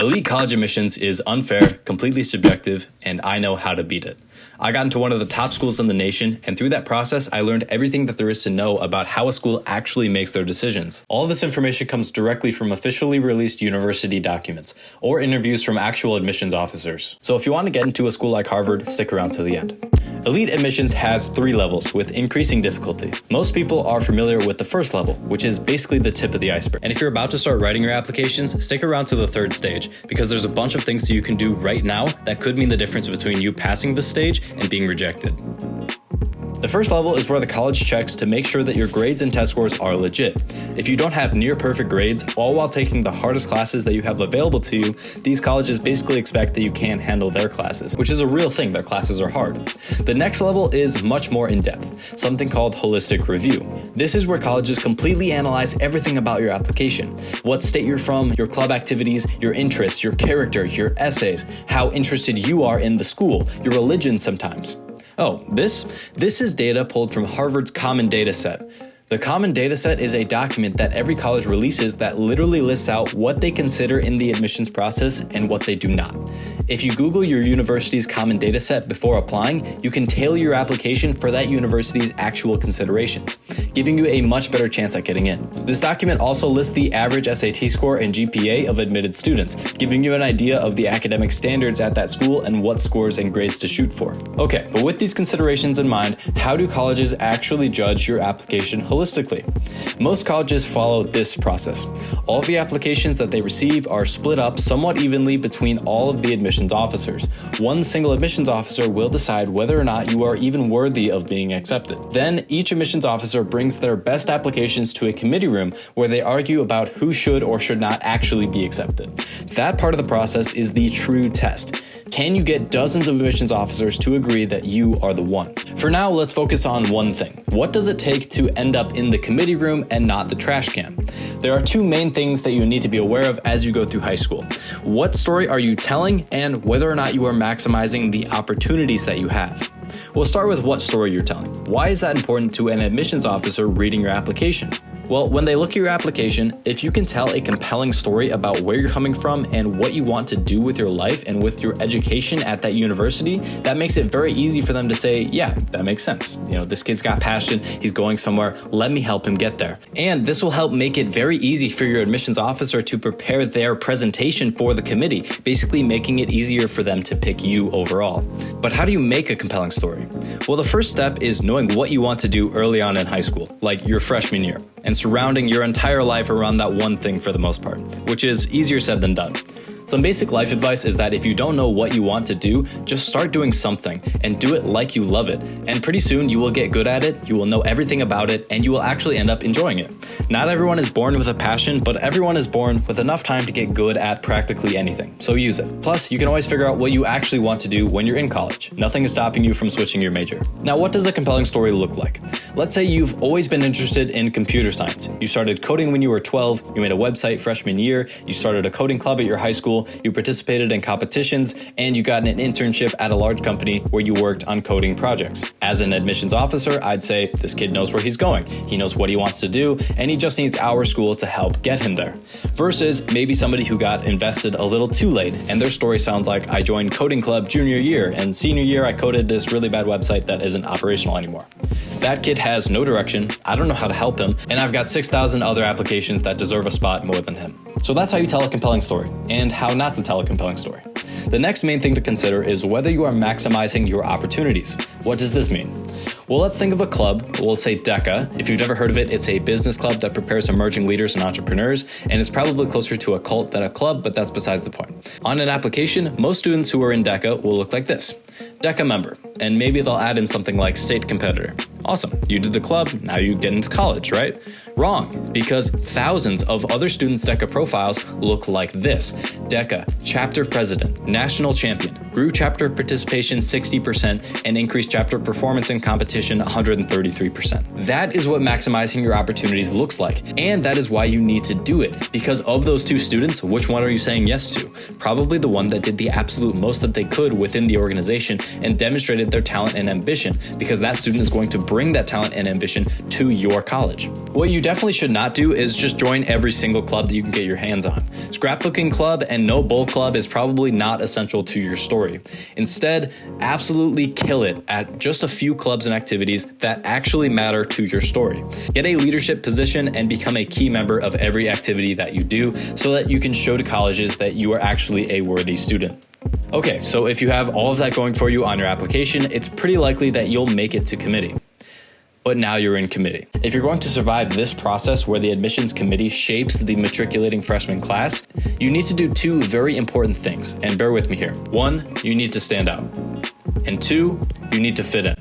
Elite college admissions is unfair, completely subjective, and I know how to beat it. I got into one of the top schools in the nation, and through that process, I learned everything that there is to know about how a school actually makes their decisions. All of this information comes directly from officially released university documents, or interviews from actual admissions officers. So if you want to get into a school like Harvard, stick around to the end. Elite admissions has 3 levels with increasing difficulty. Most people are familiar with the first level, which is basically the tip of the iceberg. And if you're about to start writing your applications, stick around to the 3rd stage, because there's a bunch of things that you can do right now that could mean the difference between you passing this stage and being rejected. The first level is where the college checks to make sure that your grades and test scores are legit. If you don't have near perfect grades, all while taking the hardest classes that you have available to you, these colleges basically expect that you can't handle their classes, which is a real thing, their classes are hard. The next level is much more in-depth, something called holistic review. This is where colleges completely analyze everything about your application. What state you're from, your club activities, your interests, your character, your essays, how interested you are in the school, your religion sometimes. Oh, this is data pulled from Harvard's Common Data Set. The Common Data Set is a document that every college releases that literally lists out what they consider in the admissions process and what they do not. If you Google your university's Common Data Set before applying, you can tailor your application for that university's actual considerations, giving you a much better chance at getting in. This document also lists the average SAT score and GPA of admitted students, giving you an idea of the academic standards at that school and what scores and grades to shoot for. Okay, but with these considerations in mind, how do colleges actually judge your application holistically? Most colleges follow this process. All of the applications that they receive are split up somewhat evenly between all of the admissions officers. One single admissions officer will decide whether or not you are even worthy of being accepted. Then each admissions officer brings their best applications to a committee room where they argue about who should or should not actually be accepted. That part of the process is the true test. Can you get dozens of admissions officers to agree that you are the one? For now, let's focus on one thing. What does it take to end up in the committee room and not the trash can? There are 2 main things that you need to be aware of as you go through high school. What story are you telling, and whether or not you are maximizing the opportunities that you have. We'll start with what story you're telling. Why is that important to an admissions officer reading your application? Well, when they look at your application, if you can tell a compelling story about where you're coming from and what you want to do with your life and with your education at that university, that makes it very easy for them to say, yeah, that makes sense. This kid's got passion, he's going somewhere, let me help him get there. And this will help make it very easy for your admissions officer to prepare their presentation for the committee, basically making it easier for them to pick you overall. But how do you make a compelling story? Well, the first step is knowing what you want to do early on in high school, like your freshman year, and surrounding your entire life around that one thing for the most part, which is easier said than done. Some basic life advice is that if you don't know what you want to do, just start doing something and do it like you love it. And pretty soon you will get good at it, you will know everything about it, and you will actually end up enjoying it. Not everyone is born with a passion, but everyone is born with enough time to get good at practically anything, so use it. Plus, you can always figure out what you actually want to do when you're in college. Nothing is stopping you from switching your major. Now, what does a compelling story look like? Let's say you've always been interested in computer science. You started coding when you were 12, you made a website freshman year, you started a coding club at your high school, you participated in competitions, and you got an internship at a large company where you worked on coding projects. As an admissions officer, I'd say this kid knows where he's going. He knows what he wants to do, and he just needs our school to help get him there. Versus maybe somebody who got invested a little too late, and their story sounds like, I joined coding club junior year, and senior year I coded this really bad website that isn't operational anymore. That kid has no direction, I don't know how to help him, and I've got 6,000 other applications that deserve a spot more than him. So that's how you tell a compelling story, and how not to tell a compelling story. The next main thing to consider is whether you are maximizing your opportunities. What does this mean? Well, let's think of a club. We'll say DECA. If you've never heard of it, it's a business club that prepares emerging leaders and entrepreneurs, and it's probably closer to a cult than a club, but that's besides the point. On an application, most students who are in DECA will look like this. DECA member, and maybe they'll add in something like state competitor. Awesome, you did the club, now you get into college, right? Wrong, because thousands of other students' DECA profiles look like this. DECA, chapter president, national champion, grew chapter participation 60%, and increased chapter performance in competition 133%. That is what maximizing your opportunities looks like, and that is why you need to do it. Because of those 2 students, which one are you saying yes to? Probably the one that did the absolute most that they could within the organization and demonstrated their talent and ambition, because that student is going to bring that talent and ambition to your college. What you definitely should not do is just join every single club that you can get your hands on. Scrapbooking club and no bowl club is probably not essential to your story. Instead, absolutely kill it at just a few clubs and activities that actually matter to your story. Get a leadership position and become a key member of every activity that you do so that you can show to colleges that you are actually a worthy student. Okay, so if you have all of that going for you on your application, it's pretty likely that you'll make it to committee. But now you're in committee. If you're going to survive this process where the admissions committee shapes the matriculating freshman class, you need to do two very important things, and bear with me here. One, you need to stand out. And two, you need to fit in.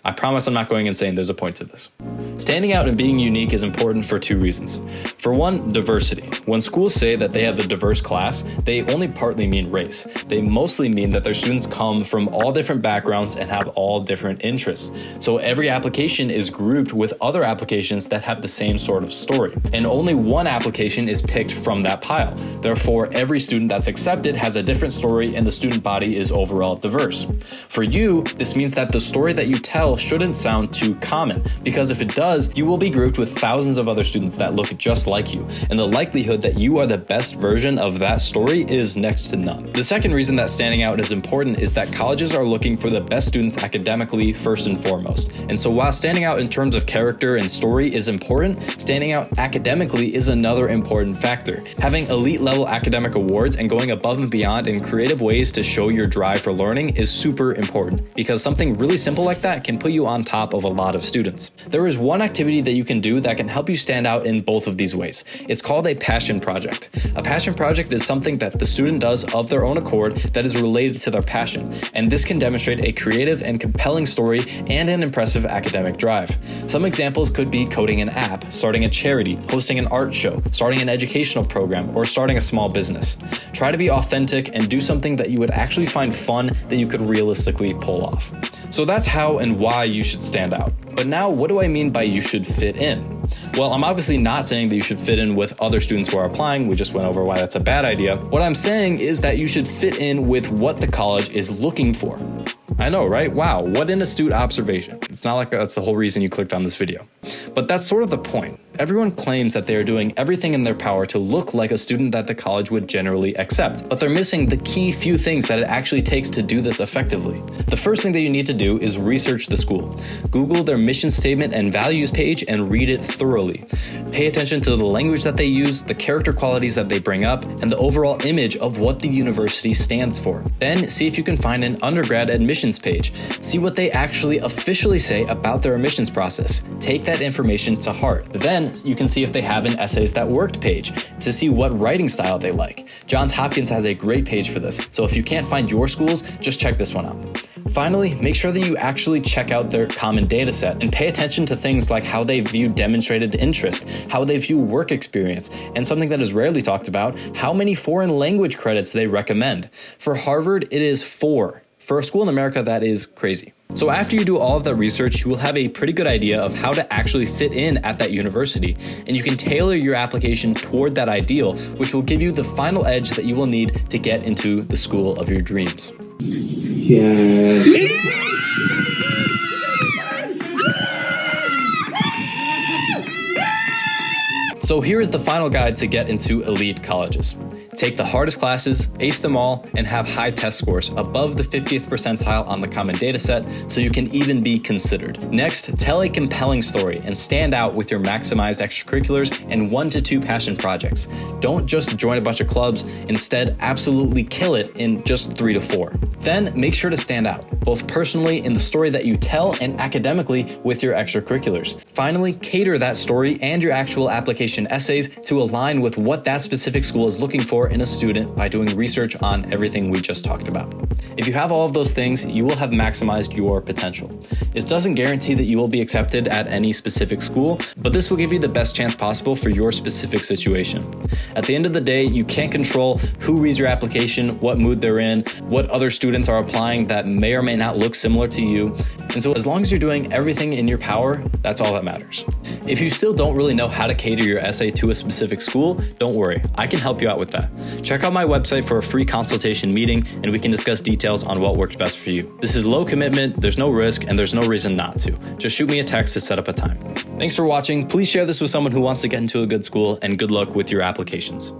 I promise I'm not going insane, there's a point to this. Standing out and being unique is important for two reasons. For one, diversity. When schools say that they have a diverse class, they only partly mean race. They mostly mean that their students come from all different backgrounds and have all different interests. So every application is grouped with other applications that have the same sort of story. And only one application is picked from that pile. Therefore, every student that's accepted has a different story and the student body is overall diverse. For you, this means that the story that you tell shouldn't sound too common, because if it does, you will be grouped with thousands of other students that look just like you, and the likelihood that you are the best version of that story is next to none. The second reason that standing out is important is that colleges are looking for the best students academically first and foremost. And so while standing out in terms of character and story is important, standing out academically is another important factor. Having elite level academic awards and going above and beyond in creative ways to show your drive for learning is super important, because something really simple like that can put you on top of a lot of students. There is one activity that you can do that can help you stand out in both of these ways. It's called a passion project. A passion project is something that the student does of their own accord that is related to their passion, and this can demonstrate a creative and compelling story and an impressive academic drive. Some examples could be coding an app, starting a charity, hosting an art show, starting an educational program, or starting a small business. Try to be authentic and do something that you would actually find fun that you could realistically pull off. So that's how and why you should stand out. But now, what do I mean by you should fit in? Well, I'm obviously not saying that you should fit in with other students who are applying. We just went over why that's a bad idea. What I'm saying is that you should fit in with what the college is looking for. I know, right? Wow, what an astute observation. It's not like that's the whole reason you clicked on this video. But that's sort of the point. Everyone claims that they are doing everything in their power to look like a student that the college would generally accept, but they're missing the key few things that it actually takes to do this effectively. The first thing that you need to do is research the school. Google their mission statement and values page and read it thoroughly. Pay attention to the language that they use, the character qualities that they bring up, and the overall image of what the university stands for. Then see if you can find an undergrad admissions page. See what they actually officially say about their admissions process. Take that information to heart. Then you can see if they have an Essays That Worked page to see what writing style they like. Johns Hopkins has a great page for this, so if you can't find your schools, just check this one out. Finally, make sure that you actually check out their common data set and pay attention to things like how they view demonstrated interest, how they view work experience, and something that is rarely talked about, how many foreign language credits they recommend. For Harvard, it is 4. For a school in America, that is crazy. So after you do all of that research, you will have a pretty good idea of how to actually fit in at that university, and you can tailor your application toward that ideal, which will give you the final edge that you will need to get into the school of your dreams. Yes. So here is the final guide to get into elite colleges. Take the hardest classes, ace them all, and have high test scores above the 50th percentile on the common data set so you can even be considered. Next, tell a compelling story and stand out with your maximized extracurriculars and 1 to 2 passion projects. Don't just join a bunch of clubs, instead absolutely kill it in just 3 to 4. Then make sure to stand out, both personally in the story that you tell and academically with your extracurriculars. Finally, cater that story and your actual application essays to align with what that specific school is looking for in a student by doing research on everything we just talked about. If you have all of those things, you will have maximized your potential. It doesn't guarantee that you will be accepted at any specific school, but this will give you the best chance possible for your specific situation. At the end of the day, you can't control who reads your application, what mood they're in, what other students students are applying that may or may not look similar to you. And so as long as you're doing everything in your power, that's all that matters. If you still don't really know how to cater your essay to a specific school, don't worry, I can help you out with that. Check out my website for a free consultation meeting and we can discuss details on what works best for you. This is low commitment, there's no risk, and there's no reason not to. Just shoot me a text to set up a time. Thanks for watching. Please share this with someone who wants to get into a good school, and good luck with your applications.